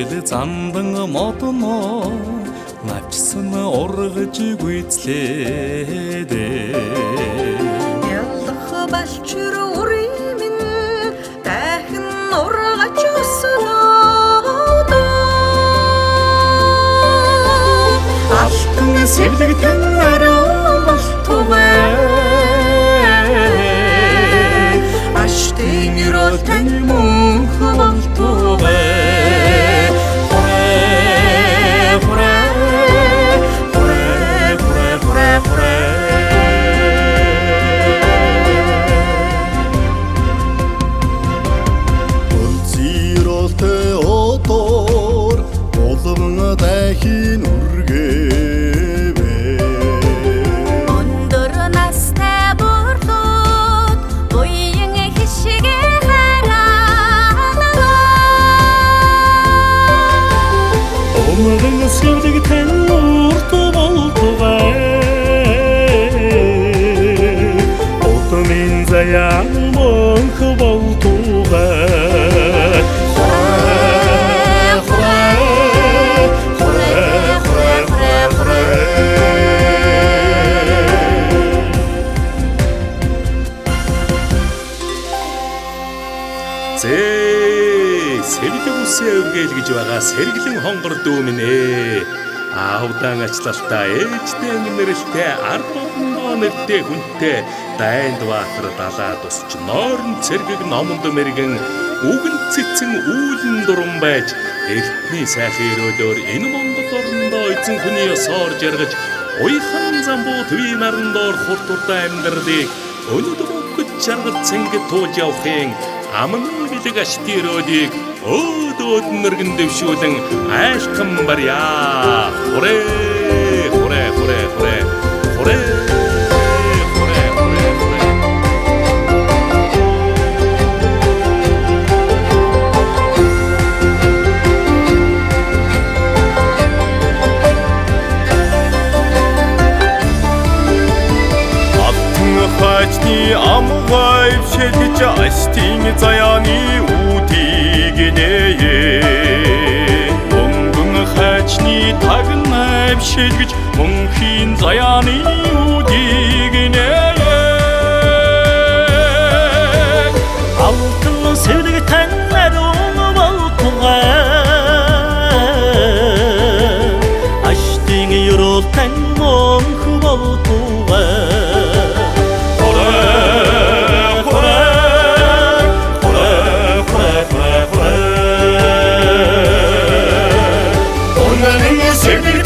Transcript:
Хичээл замдан модно навчсан ургаж гүйцлээдээ ялах балчир үрийн дахин ургаж өснөө алтан сэвлэгтэн ариун болтугай аштын юролтэн мөнх болтугай дахин үргээвэ өндөр настай бүрлүүд буян хишгээ хараа өмөрөн сэвлэгтэн урт болтугай отомин заяан мөнх болтугай Сэвлэг үсээ өвгээл гэж байгаа сэргэлэн хонгор дүү минь ээ. Аавдаан ачлалтаа ээжтэй нэрэлтэй ард олондоо нэртэй хүнтэй дайнд баатар далаа тусч нойрон цэргэг номонд мэргэн үгэн цэцэн үүлэн дуран байж эртний сайхан өрөөлөөр энэ Монгол орндоо эзэн хүний ёсоор жаргаж уйхан замбуу төвийн нарандоор хурдтай амьдралыг өнөд бөгөж жаргаж цэнгэж тууж явахын аман билэг ашти өрөөлийг өөд нэргэн дэвшүүлэн айлхан барья. Хүрээ хүрээ хүрээ хүрээ хүрээ хүрээ хүрээ хүрээ алтан хачны амгай шилж астин заяаны үүдийг нээе мөнгөн хачны тагнав шилж мөнхийн заяаны үүдийг нээе алтан сэвлэгтэн ариун болтугай аштын юролтэн мөнх болтугай Sevgili